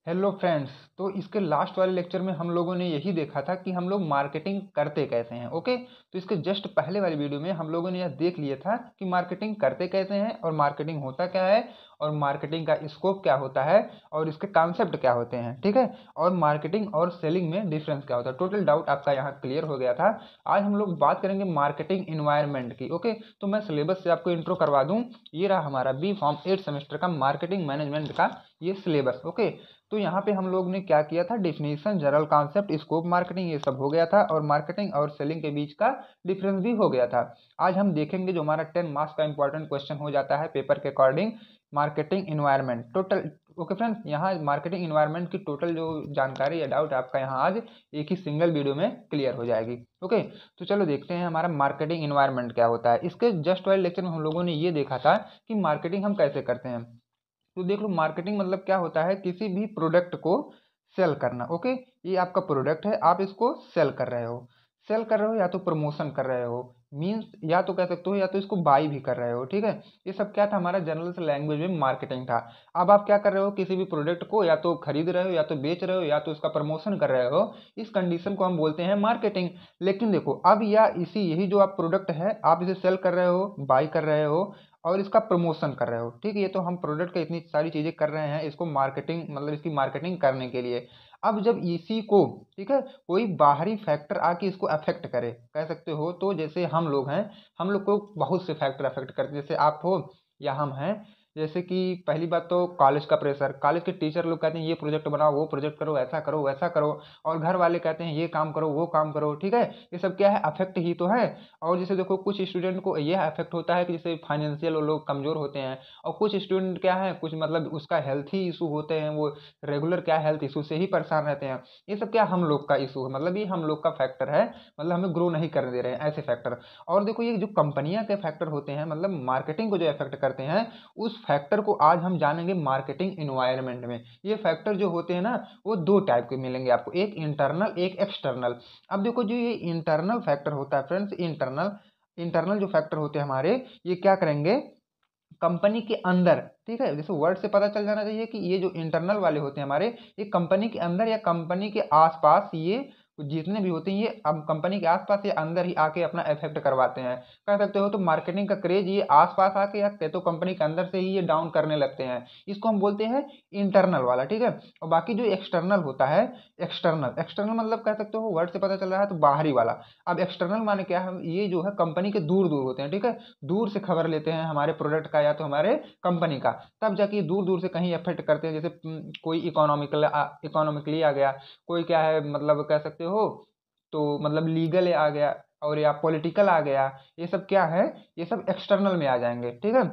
Hello friends. तो इसके last वाले लेक्चर में हम लोगों ने यही देखा था कि हम लोग मार्केटिंग करते कैसे हैं। ओके, तो इसके जस्ट पहले वाली वीडियो में हम लोगों ने यह देख लिया था कि मार्केटिंग करते कैसे हैं और मार्केटिंग होता क्या है और मार्केटिंग का स्कोप क्या होता है और इसके कॉन्सेप्ट क्या होते हैं। ठीक है, और मार्केटिंग और सेलिंग में डिफरेंस क्या होता है। टोटल डाउट आपका यहाँ क्लियर हो गया था। आज हम लोग बात करेंगे मार्केटिंग इन्वायरमेंट की। ओके, तो मैं सिलेबस से आपको इंट्रो करवा दूँ। ये रहा हमारा बी फॉर्म 8 सेमेस्टर का मार्केटिंग मैनेजमेंट का ये सिलेबस। ओके, तो यहाँ पे हम लोग ने क्या किया था, definition, general concept, scope, marketing, ये सब हो गया था और मार्केटिंग और सेलिंग के बीच का डिफरेंस भी हो गया था। आज हम देखेंगे जो हमारा 10 मार्क्स का इंपॉर्टेंट क्वेश्चन हो जाता है पेपर के according, marketing environment total. Okay friends, यहाँ मार्केटिंग इन्वायरमेंट की टोटल जो जानकारी या डाउट आपका यहाँ आज एक ही सिंगल वीडियो में क्लियर हो जाएगी। ओके, तो चलो देखते हैं हमारा मार्केटिंग इन्वायरमेंट क्या होता है। इसके जस्ट वाले लेक्चर में हम लोगों ने ये देखा था कि मार्केटिंग हम कैसे करते हैं। तो देख लो, मार्केटिंग मतलब क्या होता है, किसी भी प्रोडक्ट को सेल करना। ओके, ये आपका प्रोडक्ट है, आप इसको सेल कर रहे हो। सेल कर रहे हो या तो प्रमोशन कर रहे हो, मीन्स या तो कह सकते हो या तो इसको बाई भी कर रहे हो। ठीक है, ये सब क्या था, हमारा जनरल से लैंग्वेज में मार्केटिंग था। अब आप क्या कर रहे हो, किसी भी प्रोडक्ट को या तो खरीद रहे हो या तो बेच रहे हो या तो उसका प्रमोशन कर रहे हो। इस कंडीशन को हम बोलते हैं मार्केटिंग। लेकिन देखो, अब या यही जो आप प्रोडक्ट है, आप इसे सेल कर रहे हो, बाई कर रहे हो और इसका प्रमोशन कर रहे हो। ठीक है, ये तो हम प्रोडक्ट का इतनी सारी चीज़ें कर रहे हैं, इसको मार्केटिंग मतलब इसकी मार्केटिंग करने के लिए। अब जब इसी को, ठीक है, कोई बाहरी फैक्टर आके इसको अफेक्ट करे, कह सकते हो, तो जैसे हम लोग हैं, हम लोग को बहुत से फैक्टर अफेक्ट करते हैं। जैसे आप हो या हम हैं, जैसे कि पहली बात तो कॉलेज का प्रेशर, कॉलेज के टीचर लोग कहते हैं ये प्रोजेक्ट बनाओ, वो प्रोजेक्ट करो, ऐसा करो, वैसा करो, और घर वाले कहते हैं ये काम करो, वो काम करो। ठीक है, ये सब क्या है, अफेक्ट ही तो है। और जैसे देखो, कुछ स्टूडेंट को यह अफेक्ट होता है कि जैसे फाइनेंशियल लोग कमज़ोर होते हैं, और कुछ स्टूडेंट क्या है, कुछ मतलब उसका हेल्थ ही इशू होते हैं, वो रेगुलर क्या हेल्थ इशू से ही परेशान रहते हैं। ये सब क्या हम लोग का इशू है, मतलब ये हम लोग का फैक्टर है, मतलब हमें ग्रो नहीं करने दे रहे हैं ऐसे फैक्टर। और देखो, ये जो कंपनियां के फैक्टर होते हैं, मतलब मार्केटिंग को जो इफेक्ट करते हैं, उस फैक्टर को आज हम जानेंगे मार्केटिंग इन्वायरमेंट में। ये फैक्टर जो होते हैं ना, वो दो टाइप के मिलेंगे आपको, एक इंटरनल, एक एक्सटर्नल। अब देखो, जो ये इंटरनल फैक्टर होता है फ्रेंड्स, इंटरनल इंटरनल जो फैक्टर होते हैं हमारे, ये क्या करेंगे, कंपनी के अंदर, ठीक है, जैसे वर्ड से पता चल जाना चाहिए कि ये जो इंटरनल वाले होते हैं हमारे, ये कंपनी के अंदर या कंपनी के आसपास, ये जितने भी होते हैं, ये अब कंपनी के आसपास या अंदर ही आके अपना इफेक्ट करवाते हैं। कह सकते हो तो मार्केटिंग का क्रेज ये आसपास आके या तो कंपनी के अंदर से ही ये डाउन करने लगते हैं। इसको हम बोलते हैं इंटरनल वाला। ठीक है, और बाकी जो एक्सटर्नल होता है, एक्सटर्नल एक्सटर्नल मतलब कह सकते हो, वर्ड से पता चल रहा है तो बाहरी वाला। अब एक्सटर्नल माने क्या है, ये जो है कंपनी के दूर दूर होते हैं। ठीक है, दूर से खबर लेते हैं हमारे प्रोडक्ट का या तो हमारे कंपनी का, तब जाके दूर दूर से कहीं अफेक्ट करते हैं। जैसे कोई इकोनॉमिकली आ गया, कोई क्या है, मतलब कह सकते हो तो मतलब लीगल आ गया, और या पॉलिटिकल आ गया। ये सब क्या है, ये सब एक्सटर्नल में आ जाएंगे। ठीक है,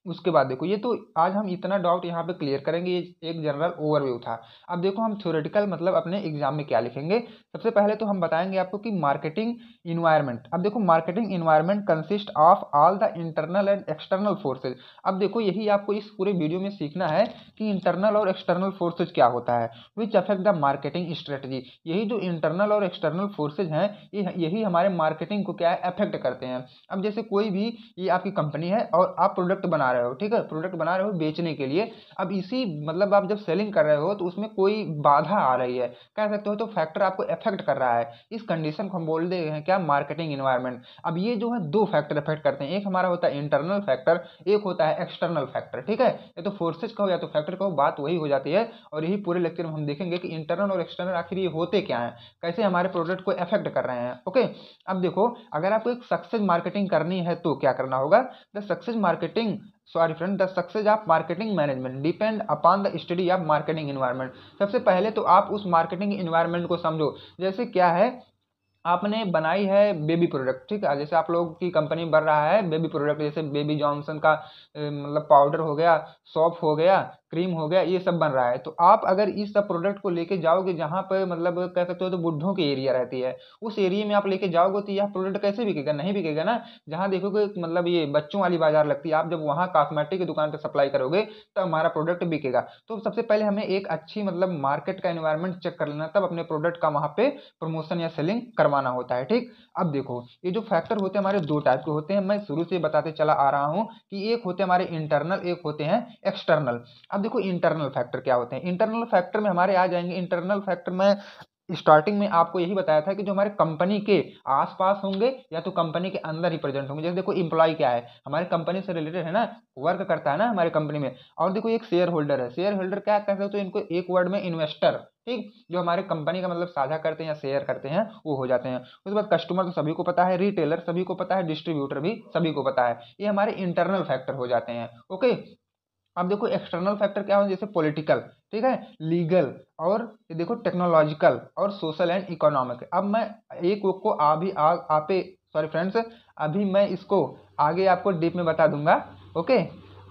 उसके बाद देखो, ये तो आज हम इतना डाउट यहाँ पे क्लियर करेंगे, ये एक जनरल ओवरव्यू था। अब देखो, हम थ्योरेटिकल मतलब अपने एग्जाम में क्या लिखेंगे। सबसे पहले तो हम बताएंगे आपको कि मार्केटिंग इन्वायरमेंट। अब देखो, marketing environment consist of all the internal and external forces. अब देखो, यही आपको इस पूरे वीडियो में सीखना है कि इंटरनल और एक्सटर्नल फोर्सेज क्या होता है, which affect the marketing strategy. यही जो इंटरनल और एक्सटर्नल फोर्सेज हैं, यही हमारे मार्केटिंग को क्या है, अफेक्ट करते हैं। अब जैसे कोई भी, ये आपकी कंपनी है और आप प्रोडक्ट बना रहे हो, ठीक है, प्रोडक्ट बना रहे हो बेचने के लिए। अब इसी मतलब आप जब सेलिंग कर रहे हो तो उसमें कोई बाधा आ रही है, कह सकते हो तो फैक्टर आपको इफेक्ट कर रहा है। इस कंडीशन को हम बोलते हैं क्या, मार्केटिंग इन्वायरमेंट। अब ये जो है दो फैक्टर इफेक्ट करते हैं, एक हमारा होता है इंटरनल फैक्टर, एक होता है एक्सटर्नल फैक्टर। ठीक है, या तो फोर्सेज कहो या तो फैक्टर कहो, बात वही हो जाती है। और यही पूरे लेक्चर में हम देखेंगे कि इंटरनल और एक्सटर्नल आखिर ये होते क्या हैं, कैसे हमारे प्रोडक्ट को इफेक्ट कर रहे हैं। ओके, अब देखो, अगर आपको एक सक्सेस मार्केटिंग करनी है तो क्या करना होगा, the success marketing, sorry friend, the success of marketing management depend upon the study of marketing environment. सबसे पहले तो आप उस मार्केटिंग इन्वायरमेंट को समझो। जैसे क्या है, आपने बनाई है बेबी प्रोडक्ट, ठीक है, जैसे आप लोग की कंपनी बन रहा है बेबी प्रोडक्ट, जैसे बेबी जॉनसन का मतलब पाउडर हो गया, सॉप हो गया, क्रीम हो गया, ये सब बन रहा है। तो आप अगर इस सब प्रोडक्ट को लेके जाओगे जहाँ पर मतलब कह सकते हो तो बुढ़ों की एरिया रहती है, उस एरिया में आप लेके जाओगे तो यह प्रोडक्ट कैसे बिकेगा, नहीं बिकेगा ना। जहाँ देखोगे मतलब ये बच्चों वाली बाजार लगती है, आप जब वहाँ कॉस्मेटिक की दुकान पर सप्लाई करोगे तब हमारा प्रोडक्ट बिकेगा। तो सबसे पहले हमें एक अच्छी मतलब मार्केट का एनवायरनमेंट चेक कर लेना, तब अपने प्रोडक्ट का वहाँ पे प्रमोशन या सेलिंग करवा करवाना होता है। ठीक, अब देखो ये जो फैक्टर होते हैं हमारे दो टाइप के होते हैं, मैं शुरू से बताते चला आ रहा हूँ कि एक होते हैं हमारे इंटरनल, एक होते हैं एक्सटर्नल। अब देखो इंटरनल फैक्टर क्या होते हैं। इंटरनल फैक्टर में हमारे आ जाएंगे, इंटरनल फैक्टर में स्टार्टिंग में आपको यही बताया था कि जो हमारे कंपनी के आसपास होंगे या तो कंपनी के अंदर ही प्रेजेंट होंगे। जैसे देखो एम्प्लॉय क्या है, हमारे कंपनी से रिलेटेड है ना, वर्क करता है ना हमारे कंपनी में। और देखो एक शेयर होल्डर है, शेयर होल्डर क्या कह सकते हो, इनको एक वर्ड में इन्वेस्टर। ठीक, जो हमारे कंपनी का मतलब साझा करते हैं या शेयर करते हैं वो हो जाते हैं। उसके बाद कस्टमर तो सभी को पता है, रिटेलर सभी को पता है, डिस्ट्रीब्यूटर भी सभी को पता है। ये हमारे इंटरनल फैक्टर हो जाते हैं। ओके, अब देखो एक्सटर्नल फैक्टर क्या हो, जैसे पॉलिटिकल, ठीक है, लीगल, और ये देखो टेक्नोलॉजिकल और सोशल एंड इकोनॉमिक। अब मैं एक को आपे सॉरी फ्रेंड्स, अभी मैं इसको आगे आपको डीप में बता दूंगा। ओके,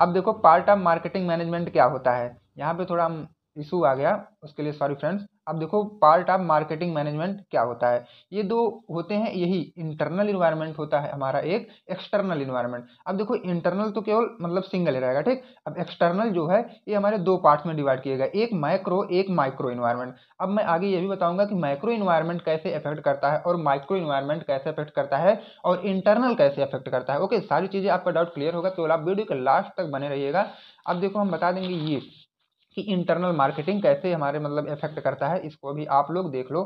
अब देखो पार्ट ऑफ मार्केटिंग मैनेजमेंट क्या होता है, यहाँ पे थोड़ा इशू आ गया, उसके लिए सॉरी फ्रेंड्स। अब देखो पार्ट ऑफ मार्केटिंग मैनेजमेंट क्या होता है, ये दो होते हैं, यही इंटरनल इन्वायरमेंट होता है हमारा, एक एक्सटर्नल इन्वायरमेंट। अब देखो इंटरनल तो केवल मतलब सिंगल ही रहेगा। ठीक, अब एक्सटर्नल जो है ये हमारे दो पार्ट्स में डिवाइड किया गया, एक मैक्रो एक माइक्रो इन्वायरमेंट। अब मैं आगे ये भी बताऊंगा कि मैक्रो इन्वायरमेंट कैसे अफेक्ट करता है और माइक्रो इन्वायरमेंट कैसे अफेक्ट करता है और इंटरनल कैसे अफेक्ट करता है। ओके, सारी चीजें आपका डाउट क्लियर होगा, तो आप वीडियो के लास्ट तक बने रहिएगा। अब देखो हम बता देंगे ये कि इंटरनल मार्केटिंग कैसे हमारे मतलब इफेक्ट करता है, इसको भी आप लोग देख लो।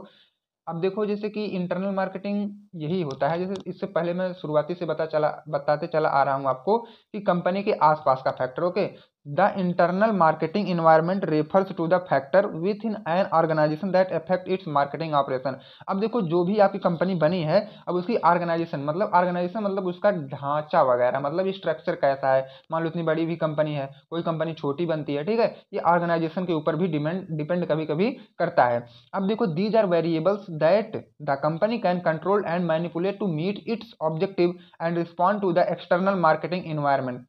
अब देखो जैसे कि इंटरनल मार्केटिंग यही होता है, जैसे इससे पहले मैं शुरुआती से बताते चला आ रहा हूँ आपको कि कंपनी के आसपास का factor. Okay, the internal marketing environment refers to the factor within an organisation that affect its marketing operation. अब देखो जो भी आपकी कंपनी बनी है, अब उसकी ऑर्गेनाइजेशन मतलब उसका ढांचा वगैरह, मतलब स्ट्रक्चर कैसा है। मान लो इतनी बड़ी भी कंपनी है, कोई कंपनी छोटी बनती है, ठीक है, ये ऑर्गेनाइजेशन के ऊपर भी डिपेंड कभी कभी करता है। अब देखो these are variables that the company can control and manipulate to meet its objective and respond to the external marketing environment.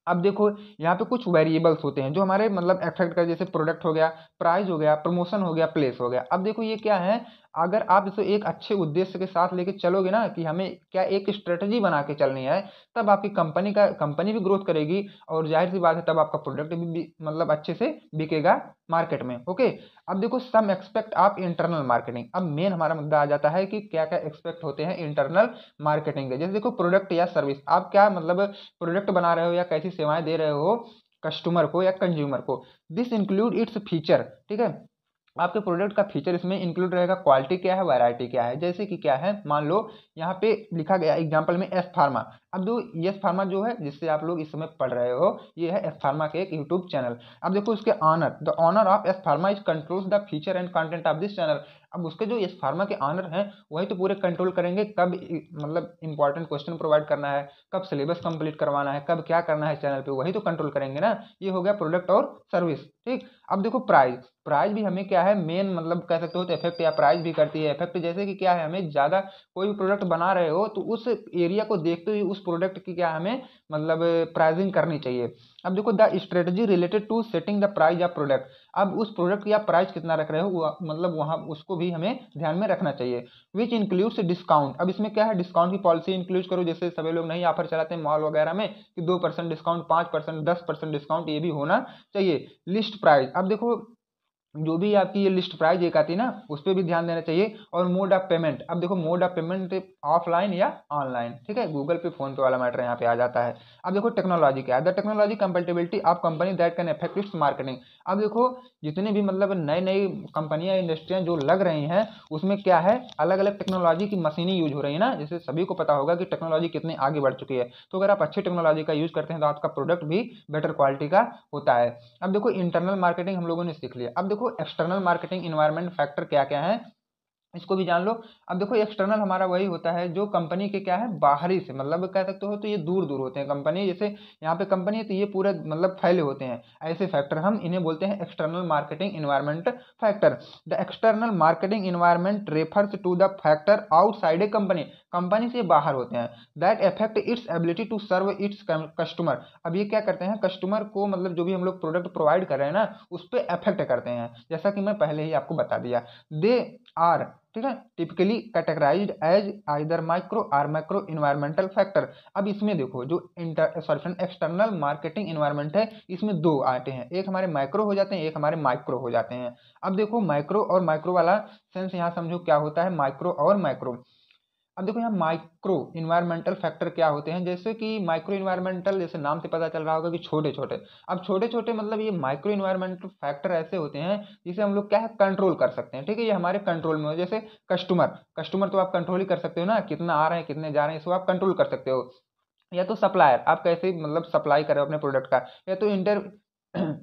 अब देखो यहाँ पे कुछ वेरिएबल्स होते हैं जो हमारे मतलब अफेक्ट कर, जैसे प्रोडक्ट हो गया, प्राइस हो गया, प्रमोशन हो गया, प्लेस हो गया। अब देखो ये क्या है, अगर आप इसे एक अच्छे उद्देश्य के साथ लेके चलोगे ना कि हमें क्या एक स्ट्रेटजी बना के चलनी है, तब आपकी कंपनी भी ग्रोथ करेगी और जाहिर सी बात है तब आपका प्रोडक्ट भी मतलब अच्छे से बिकेगा मार्केट में। ओके, अब देखो सम एक्सपेक्ट ऑफ इंटरनल मार्केटिंग। अब मेन हमारा मुद्दा आ जाता है कि क्या क्या एक्सपेक्ट होते हैं इंटरनल मार्केटिंग के। जैसे देखो प्रोडक्ट या सर्विस, आप क्या मतलब प्रोडक्ट बना रहे हो या कैसी सेवाएं दे रहे हो कस्टमर को या कंज्यूमर को। दिस इंक्लूड इट्स फीचर, ठीक है, आपके प्रोडक्ट का फीचर इसमें इंक्लूड रहेगा, क्वालिटी क्या है, वैरायटी क्या है। जैसे कि क्या है, मान लो यहाँ पे लिखा गया एग्जांपल में एस फार्मा। अब जो एस फार्मा जो है जिससे आप लोग इस समय पढ़ रहे हो, ये है एस फार्मा के एक यूट्यूब चैनल। अब देखो उसके owner, the owner of S pharma is controls the feature and content of this channel. अब उसके जो एस फार्मा के ऑनर हैं वही तो पूरे कंट्रोल करेंगे कब मतलब इंपॉर्टेंट क्वेश्चन प्रोवाइड करना है, कब सिलेबस कंप्लीट करवाना है, कब क्या करना है चैनल पे, वही तो कंट्रोल करेंगे ना। ये हो गया प्रोडक्ट और सर्विस। ठीक, अब देखो प्राइस भी हमें क्या है मेन मतलब कह सकते हो तो इफेक्ट, या प्राइस भी करती है इफेक्ट। जैसे कि क्या है, हमें ज़्यादा कोई भी प्रोडक्ट बना रहे हो तो उस एरिया को देखते हुए उस प्रोडक्ट की क्या हमें मतलब प्राइसिंग करनी चाहिए। अब देखो the strategy related to setting the price of product. अब उस प्रोडक्ट की आप प्राइस कितना रख रहे हो मतलब वहाँ उसको भी हमें ध्यान में रखना चाहिए। Which includes discount. अब इसमें क्या है, डिस्काउंट की पॉलिसी इंक्लूड करो। जैसे सभी लोग नहीं ऑफर चलाते हैं मॉल वगैरह में कि 2% डिस्काउंट, 5%, 10% डिस्काउंट, ये भी होना चाहिए। लिस्ट प्राइस, अब देखो जो भी आपकी ये लिस्ट प्राइस एक आती है ना उस पर भी ध्यान देना चाहिए। और मोड ऑफ पेमेंट, अब देखो मोड ऑफ पेमेंट ऑफलाइन या ऑनलाइन, ठीक है, गूगल पे फोन पे वाला मैटर यहाँ पे आ जाता है। अब देखो टेक्नोलॉजी क्या है, the technology compatibility of company that can affect its marketing. अब देखो जितने भी मतलब नई नई कंपनियां इंडस्ट्रियां जो लग रही हैं उसमें क्या है, अलग अलग टेक्नोलॉजी की मशीनें यूज हो रही है ना। जैसे सभी को पता होगा कि टेक्नोलॉजी कितनी आगे बढ़ चुकी है, तो अगर आप अच्छी टेक्नोलॉजी का यूज करते हैं तो आपका प्रोडक्ट भी बेटर क्वालिटी का होता है। अब देखो इंटरनल मार्केटिंग हम लोगों ने सीख लिया। अब देखो एक्सटर्नल मार्केटिंग इन्वायरमेंट फैक्टर क्या क्या है, इसको भी जान लो। अब देखो एक्सटर्नल हमारा वही होता है जो कंपनी के क्या है बाहरी से मतलब कह सकते हो तो ये दूर दूर होते हैं कंपनी। जैसे यहाँ पे कंपनी है तो ये पूरे मतलब फैले होते हैं, ऐसे फैक्टर हम इन्हें बोलते हैं external marketing environment factor. The external marketing environment refers to the factor outside a company, company से बाहर होते हैं, that affect its ability to serve its customer. अब ये क्या करते हैं, कस्टमर को मतलब जो भी हम लोग प्रोडक्ट प्रोवाइड कर रहे हैं ना उस पर अफेक्ट करते हैं, जैसा कि मैं पहले ही आपको बता दिया। दे आर ठीक है, typically categorised as either micro और मैक्रो इन्वायरमेंटल फैक्टर। अब इसमें देखो जो एक्सटर्नल मार्केटिंग इन्वायरमेंट है, इसमें दो आते हैं, एक हमारे माइक्रो हो जाते हैं, एक हमारे माइक्रो हो जाते हैं। अब देखो माइक्रो और माइक्रो वाला सेंस यहाँ समझो क्या होता है, माइक्रो और माइक्रो। अब देखो यहाँ माइक्रो इन्वायरमेंटल फैक्टर क्या होते हैं, जैसे कि माइक्रो इन्वायरमेंटल, जैसे नाम से पता चल रहा होगा कि छोटे छोटे। अब छोटे छोटे मतलब ये माइक्रो इन्वायरमेंटल फैक्टर ऐसे होते हैं जिसे हम लोग क्या है कंट्रोल कर सकते हैं। ठीक है, ये हमारे कंट्रोल में हो, जैसे कस्टमर, कस्टमर तो आप कंट्रोल ही कर सकते हो ना, कितना आ रहे हैं कितने जा रहे हैं, इसको आप कंट्रोल कर सकते हो। या तो सप्लायर, आप कैसे मतलब सप्लाई कर रहे हो अपने प्रोडक्ट का। या तो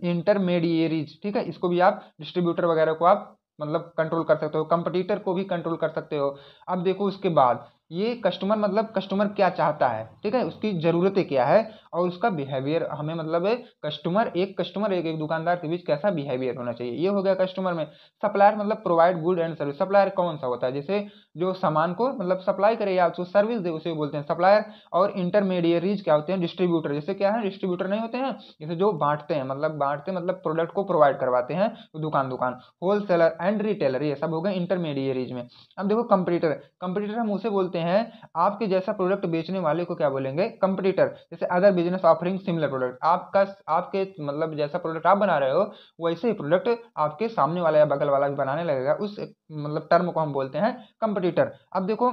इंटरमीडिएरीज, ठीक है, इसको भी आप डिस्ट्रीब्यूटर वगैरह को आप मतलब कंट्रोल कर सकते हो, कंपटीटर को भी कंट्रोल कर सकते हो। अब देखो उसके बाद ये कस्टमर मतलब कस्टमर क्या चाहता है, ठीक है, उसकी ज़रूरतें क्या है और उसका बिहेवियर हमें मतलब कस्टमर एक दुकानदार के बीच कैसा बिहेवियर होना चाहिए, ये हो गया कस्टमर में। सप्लायर मतलब provide good and service, supplier कौन सा होता है, जैसे जो सामान को मतलब सप्लाई करे या उसको सर्विस दे उसे बोलते हैं सप्लायर। और इंटरमीडिएरीज क्या होते हैं, डिस्ट्रीब्यूटर, जैसे क्या है डिस्ट्रीब्यूटर नहीं होते हैं, जैसे जो बांटते मतलब प्रोडक्ट को प्रोवाइड करवाते हैं दुकान दुकान। होलसेलर एंड रिटेलर ये सब हो गए इंटरमीडिएरीज में। अब देखो कंपटीटर, कंपटीटर हम उसे बोलते हैं आपके जैसा प्रोडक्ट बेचने वाले को क्या बोलेंगे, कंपटीटर। जैसे other business offering similar product, आपके मतलब जैसा प्रोडक्ट आप बना रहे हो वैसे ही प्रोडक्ट आपके सामने वाला या बगल वाला भी बनाने लगेगा, उस मतलब टर्म को हम बोलते हैं कंपटीटर। अब देखो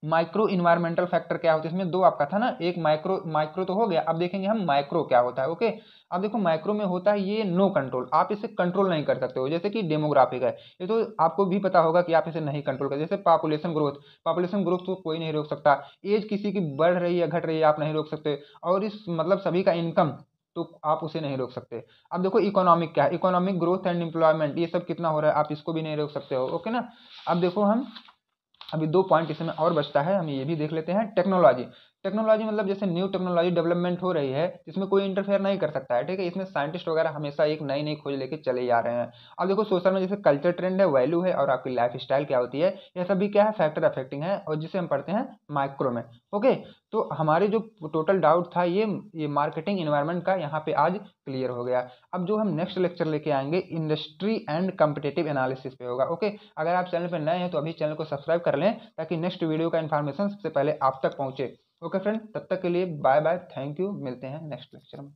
माइक्रो इन्वायरमेंटल फैक्टर क्या होता है, इसमें दो आपका था ना, एक माइक्रो, माइक्रो तो हो गया, अब देखेंगे हम माइक्रो क्या होता है। ओके, अब देखो माइक्रो में होता है ये नो कंट्रोल, आप इसे कंट्रोल नहीं कर सकते हो, जैसे कि डेमोग्राफिक है, ये तो आपको भी पता होगा कि आप इसे नहीं कंट्रोल कर, जैसे पॉपुलेशन ग्रोथ, पॉपुलेशन ग्रोथ तो कोई नहीं रोक सकता, एज किसी की बढ़ रही है घट रही है आप नहीं रोक सकते, और इस मतलब सभी का इनकम तो आप उसे नहीं रोक सकते। अब देखो इकोनॉमिक क्या है, इकोनॉमिक ग्रोथ एंड एम्प्लॉयमेंट, ये सब कितना हो रहा है आप इसको भी नहीं रोक सकते हो। ओके ना, अब देखो हम अभी दो पॉइंट इसमें और बचता है, हम ये भी देख लेते हैं। टेक्नोलॉजी, टेक्नोलॉजी मतलब जैसे न्यू टेक्नोलॉजी डेवलपमेंट हो रही है जिसमें कोई इंटरफेयर नहीं कर सकता है, ठीक है, इसमें साइंटिस्ट वगैरह हमेशा एक नई नई खोज लेके चले जा रहे हैं। अब देखो सोशल में जैसे कल्चर ट्रेंड है, वैल्यू है और आपकी लाइफ स्टाइल क्या होती है, यह सभी क्या है फैक्टर अफेक्टिंग है और जिसे हम पढ़ते हैं माइक्रो में। ओके, तो हमारे जो टोटल डाउट था ये मार्केटिंग इन्वायरमेंट का यहाँ पे आज क्लियर हो गया। अब जो हम नेक्स्ट लेक्चर लेके आएंगे इंडस्ट्री एंड कम्पिटेटिव एनालिसिस पे होगा। ओके, अगर आप चैनल पर नए हैं तो अभी चैनल को सब्सक्राइब कर लें ताकि नेक्स्ट वीडियो का इन्फॉर्मेशन सबसे पहले आप तक पहुंचे। ओके फ्रेंड, तब तक के लिए बाय बाय, थैंक यू, मिलते हैं नेक्स्ट लेक्चर में।